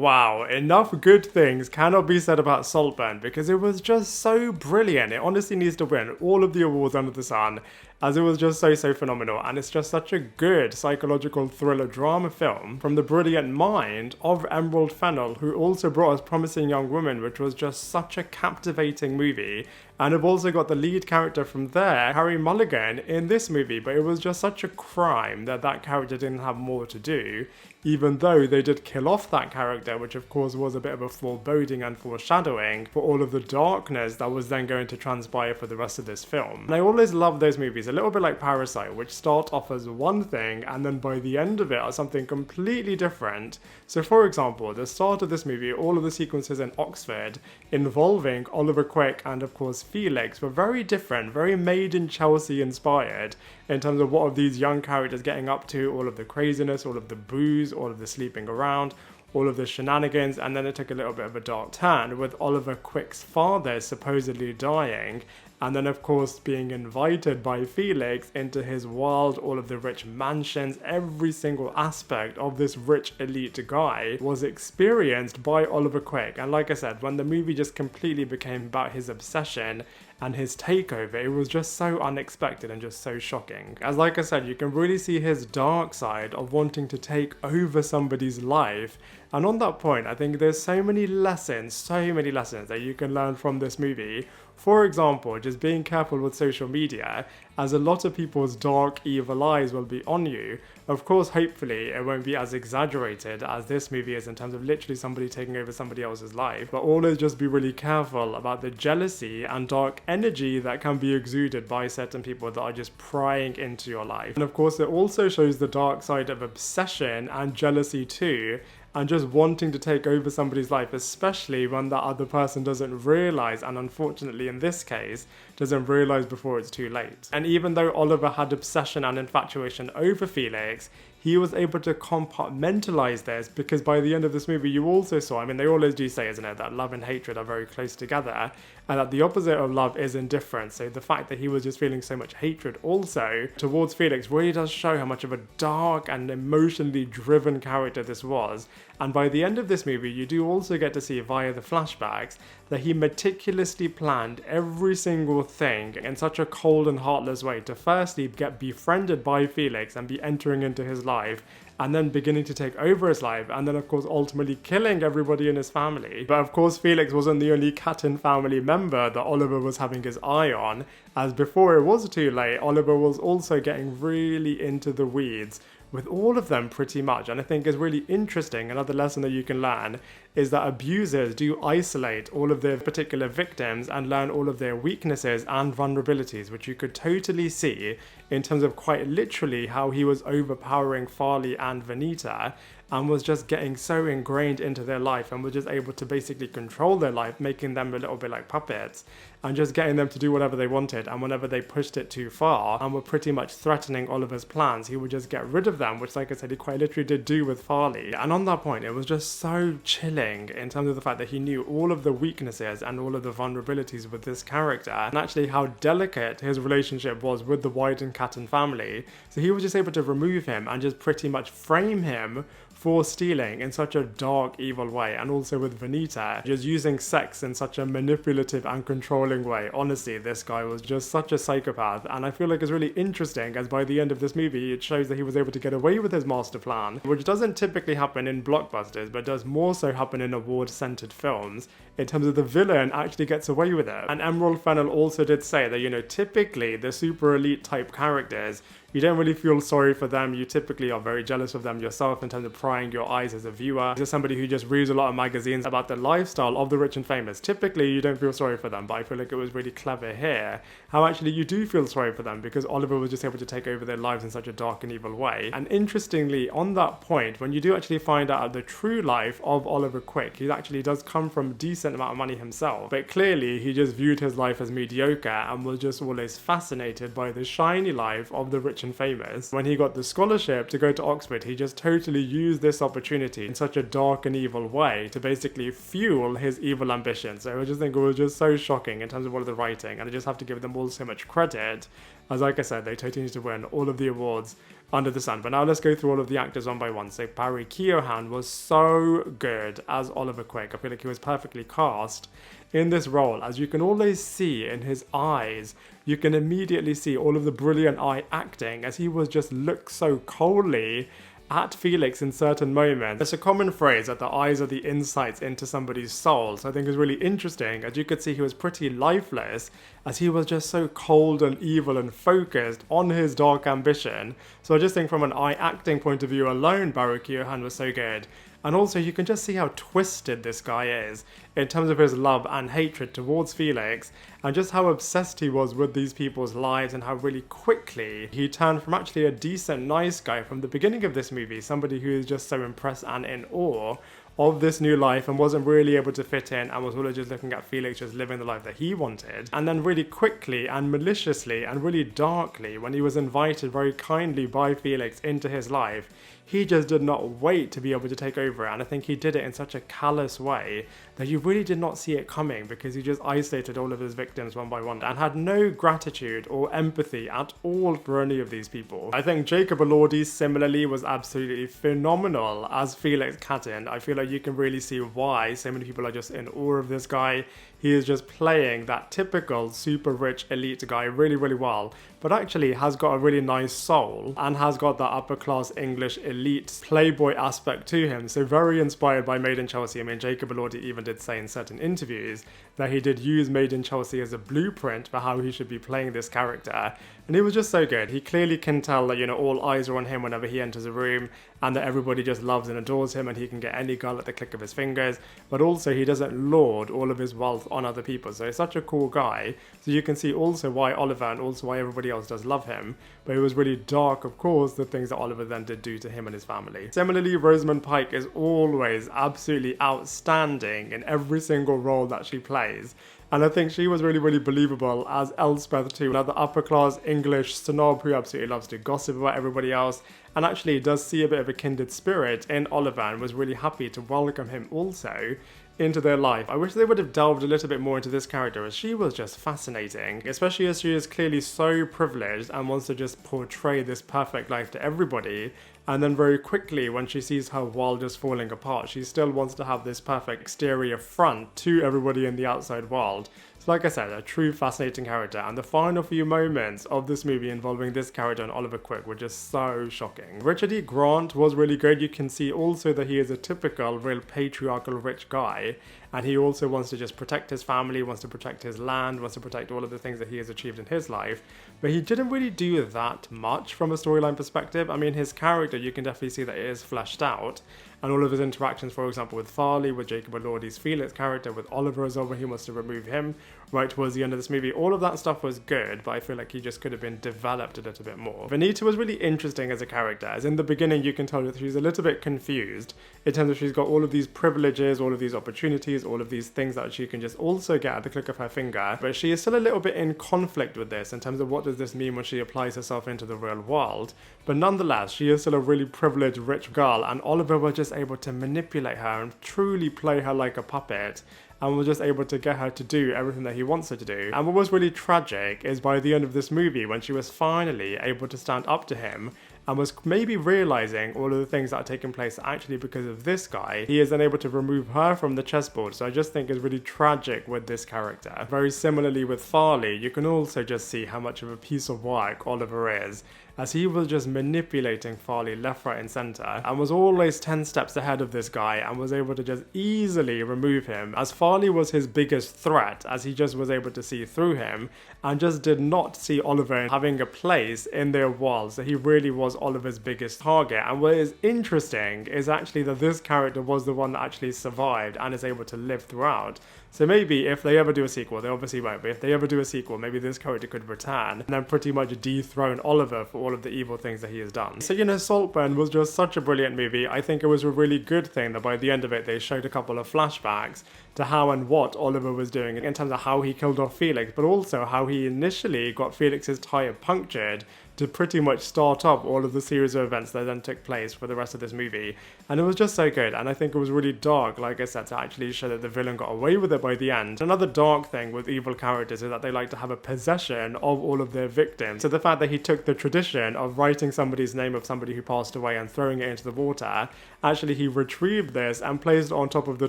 Wow, enough good things cannot be said about Saltburn because it was just so brilliant. It honestly needs to win all of the awards under the sun, as it was just so phenomenal, and it's just such a good psychological thriller drama film from the brilliant mind of Emerald Fennell, who also brought us Promising Young Woman, which was just such a captivating movie. And I've also got the lead character from there, Harry Mulligan, in this movie, but it was just such a crime that that character didn't have more to do, even though they did kill off that character, which of course was a bit of a foreboding and foreshadowing for all of the darkness that was then going to transpire for the rest of this film. And I always love those movies, a little bit like Parasite, which start off as one thing and then by the end of it are something completely different. So for example, the start of this movie, all of the sequences in Oxford involving Oliver Quick and of course Felix were very different, very Made in Chelsea inspired in terms of what are these young characters getting up to, all of the craziness, all of the booze, all of the sleeping around, all of the shenanigans, and then it took a little bit of a dark turn with Oliver Quick's father supposedly dying, and then of course being invited by Felix into his world, all of the rich mansions, every single aspect of this rich elite guy was experienced by Oliver Quick. And like I said, when the movie just completely became about his obsession and his takeover, it was just so unexpected and just so shocking. As like I said, you can really see his dark side of wanting to take over somebody's life. And on that point, I think there's so many lessons that you can learn from this movie. For example, just being careful with social media, as a lot of people's dark, evil eyes will be on you. Of course, hopefully, it won't be as exaggerated as this movie is in terms of literally somebody taking over somebody else's life, but always just be really careful about the jealousy and dark energy that can be exuded by certain people that are just prying into your life. And of course, it also shows the dark side of obsession and jealousy too, and just wanting to take over somebody's life, especially when that other person doesn't realize, and unfortunately in this case, doesn't realize before it's too late. And even though Oliver had obsession and infatuation over Felix, he was able to compartmentalize this, because by the end of this movie you also saw, I mean they always do say, isn't it, that love and hatred are very close together, and that the opposite of love is indifference. So the fact that he was just feeling so much hatred also towards Felix really does show how much of a dark and emotionally driven character this was. And by the end of this movie, you do also get to see via the flashbacks that he meticulously planned every single thing in such a cold and heartless way to firstly get befriended by Felix and be entering into his life, and then beginning to take over his life, and then of course ultimately killing everybody in his family. But of course Felix wasn't the only Catton family member that Oliver was having his eye on, as before it was too late, Oliver was also getting really into the weeds with all of them pretty much. And I think is really interesting, another lesson that you can learn is that abusers do isolate all of their particular victims and learn all of their weaknesses and vulnerabilities, which you could totally see in terms of quite literally how he was overpowering Farley and Venita, and was just getting so ingrained into their life and was just able to basically control their life, making them a little bit like puppets and just getting them to do whatever they wanted. And whenever they pushed it too far and were pretty much threatening Oliver's plans, he would just get rid of them, which like I said, he quite literally did do with Farley. And on that point, it was just so chilling in terms of the fact that he knew all of the weaknesses and all of the vulnerabilities with this character, and actually how delicate his relationship was with the Wyden Catton family. So he was just able to remove him and just pretty much frame him for stealing in such a dark, evil way. And also with Venita, just using sex in such a manipulative and controlling way. Honestly, this guy was just such a psychopath, and I feel like it's really interesting as by the end of this movie it shows that he was able to get away with his master plan, which doesn't typically happen in blockbusters but does more so happen in award-centered films, in terms of the villain actually gets away with it. And Emerald Fennell also did say that, you know, typically the super elite type characters, you don't really feel sorry for them. You typically are very jealous of them yourself in terms of prying your eyes as a viewer. As somebody who just reads a lot of magazines about the lifestyle of the rich and famous, typically you don't feel sorry for them, but I feel like it was really clever here how actually you do feel sorry for them, because Oliver was just able to take over their lives in such a dark and evil way. And interestingly, on that point, when you do actually find out the true life of Oliver Quick, he actually does come from a decent amount of money himself, but clearly he just viewed his life as mediocre and was just always fascinated by the shiny life of the rich and famous. When he got the scholarship to go to Oxford, he just totally used this opportunity in such a dark and evil way to basically fuel his evil ambitions. So I just think it was just so shocking in terms of all of the writing, and I just have to give them all so much credit, as like I said, they totally need to win all of the awards under the sun. But now let's go through all of the actors one by one. So Keoghan was so good as Oliver Quick. I feel like he was perfectly cast in this role. As you can always see in his eyes, you can immediately see all of the brilliant eye acting as he was just looked so coldly at Felix in certain moments. It's a common phrase that the eyes are the insights into somebody's soul, so I think it's really interesting. As you could see, he was pretty lifeless as he was just so cold and evil and focused on his dark ambition. So I just think from an eye acting point of view alone, Keoghan was so good. And also you can just see how twisted this guy is in terms of his love and hatred towards Felix, and just how obsessed he was with these people's lives, and how really quickly he turned from actually a decent, nice guy from the beginning of this movie, somebody who is just so impressed and in awe of this new life and wasn't really able to fit in and was always just looking at Felix just living the life that he wanted. And then really quickly and maliciously and really darkly, when he was invited very kindly by Felix into his life, he just did not wait to be able to take over it. And I think he did it in such a callous way that you really did not see it coming, because he just isolated all of his victims one by one and had no gratitude or empathy at all for any of these people. I think Jacob Elordi similarly was absolutely phenomenal as Felix Catton. I feel like you can really see why so many people are just in awe of this guy. He is just playing that typical super rich elite guy really, really well, but actually has got a really nice soul and has got that upper class English elite playboy aspect to him. So very inspired by Made in Chelsea. I mean, Jacob Elordi even did say in certain interviews that he did use Made in Chelsea as a blueprint for how he should be playing this character. And he was just so good. He clearly can tell that, you know, all eyes are on him whenever he enters a room, and that everybody just loves and adores him, and he can get any girl at the click of his fingers. But also he doesn't lord all of his wealth on other people. So he's such a cool guy. So you can see also why Oliver and also why everybody else does love him. But it was really dark, of course, the things that Oliver then did do to him and his family. Similarly, Rosamund Pike is always absolutely outstanding in every single role that she plays. And I think she was really, really believable as Elspeth too, another upper class English snob who absolutely loves to gossip about everybody else, and actually does see a bit of a kindred spirit in Oliver and was really happy to welcome him also into their life. I wish they would have delved a little bit more into this character, as she was just fascinating, especially as she is clearly so privileged and wants to just portray this perfect life to everybody. And then very quickly, when she sees her world is falling apart, she still wants to have this perfect exterior front to everybody in the outside world. So like I said, a true fascinating character, and the final few moments of this movie involving this character and Oliver Quick were just so shocking. Richard E. Grant was really good. You can see also that he is a typical real patriarchal rich guy, and he also wants to just protect his family, wants to protect his land, wants to protect all of the things that he has achieved in his life. But he didn't really do that much from a storyline perspective. I mean, his character, you can definitely see that it is fleshed out, and all of his interactions, for example, with Farley, with Jacob Elordi's Felix character, with Oliver as well, when he wants to remove him right towards the end of this movie, all of that stuff was good, but I feel like he just could have been developed a little bit more. Vanita was really interesting as a character, as in the beginning you can tell that she's a little bit confused in terms of she's got all of these privileges, all of these opportunities, all of these things that she can just also get at the click of her finger, but she is still a little bit in conflict with this in terms of what does this mean when she applies herself into the real world. But nonetheless, she is still a really privileged rich girl, and Oliver was just able to manipulate her and truly play her like a puppet, and was just able to get her to do everything that he wants her to do. And what was really tragic is by the end of this movie, when she was finally able to stand up to him and was maybe realizing all of the things that are taking place actually because of this guy, he is then able to remove her from the chessboard. So I just think it's really tragic with this character. Very similarly with Farley, you can also just see how much of a piece of work Oliver is, as he was just manipulating Farley left, right and centre, and was always 10 steps ahead of this guy and was able to just easily remove him, as Farley was his biggest threat, as he just was able to see through him and just did not see Oliver having a place in their world. So he really was Oliver's biggest target. And what is interesting is actually that this character was the one that actually survived and is able to live throughout. So maybe if they ever do a sequel, they obviously won't, but if they ever do a sequel, maybe this character could return and then pretty much dethrone Oliver for all of the evil things that he has done. So, you know, Saltburn was just such a brilliant movie. I think it was a really good thing that by the end of it, they showed a couple of flashbacks to how and what Oliver was doing in terms of how he killed off Felix, but also how he initially got Felix's tire punctured to pretty much start up all of the series of events that then took place for the rest of this movie. And it was just so good, and I think it was really dark, like I said, to actually show that the villain got away with it by the end. Another dark thing with evil characters is that they like to have a possession of all of their victims. So the fact that he took the tradition of writing somebody's name of somebody who passed away and throwing it into the water, actually he retrieved this and placed it on top of the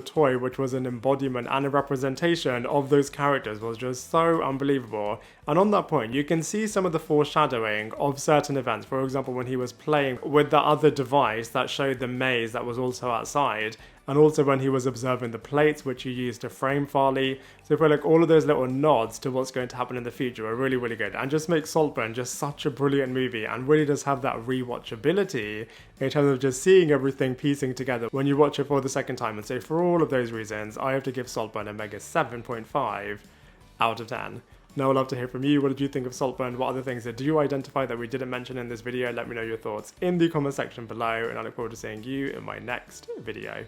toy, which was an embodiment and a representation of those characters, was just so unbelievable. And on that point, you can see some of the foreshadowing of certain events. For example, when he was playing with the other device that showed the maze that was also outside, and also when he was observing the plates which he used to frame Farley. So I feel like all of those little nods to what's going to happen in the future are really, really good, and just make Saltburn just such a brilliant movie, and really does have that rewatchability in terms of just seeing everything piecing together when you watch it for the second time. And so for all of those reasons, I have to give Saltburn a mega 7.5 out of 10. Now I'd love to hear from you. What did you think of Saltburn? What other things did you identify that we didn't mention in this video? Let me know your thoughts in the comment section below, and I look forward to seeing you in my next video.